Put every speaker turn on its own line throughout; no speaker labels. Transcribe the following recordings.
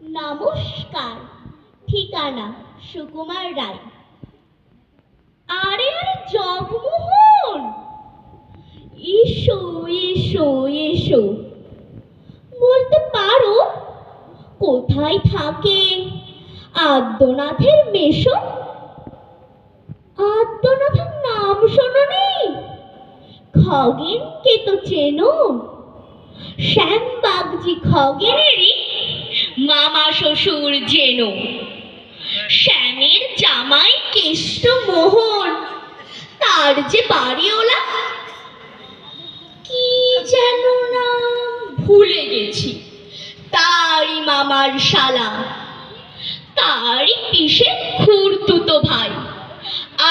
নমস্কার। ঠিকানা সুকুমার রায়। আরে আরে জগমোহন, এসো এসো এসো। বলতে পারো কোথায় থাকে আদ্যনাথের মেশো? আদ্যনাথের নাম শোনোনি? খগেনকে তো চেনো? শ্যামবাগজি খগেনেরই মামা শ্বশুর যেন। শ্যামের জামাই কেষ্টমোহন, তার যে বাড়িওলা কি যেন নাম ভুলে গেছি, তারই মামার শালা, তারই পিসের খুড়তুতো ভাই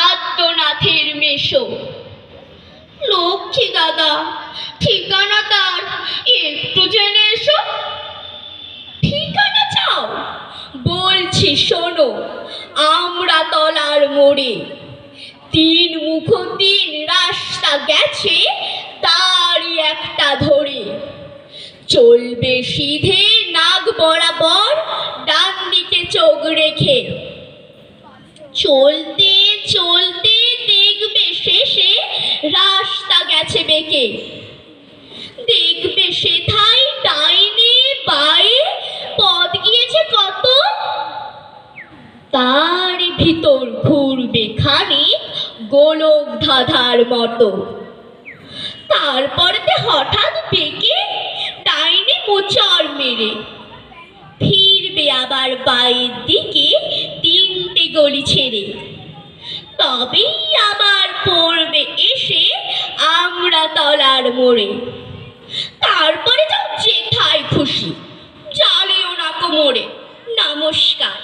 আদ্যনাথের মেশো। লক্ষ্মী দাদা, ঠিকানা তার একটু জেনে এসো। ঠিকানা চাও? বলছি শোনো, আমরা তলার মোড়ে, তিন মুখ তিন রাস্তা গেছে, তারই একটা ধরে। চলবে সিধে নাগ বরাবর, ডান দিকে চোখ রেখে। চলতে চলতে দেখবে শেষে রাস্তা গেছে বেঁকে। দেখবে সেথায় ডাইনে বাঁয়ে পথ গিয়েছে কত, তার ভিতর ঘুরবে খানিক গোলক ধাঁধার মতো। তারপরেতে হঠাৎ বেঁকে ডাইনে মোচড় মেরে ফিরবে আবার বাঁয়ের দিকে তিনটে গলি ছেড়ে। তবেই আবার পড়বে এসে আমরা তলার মোড়ে। তারপরে যাও যেথায় খুশি, চালিও না কোমরে। নমস্কার।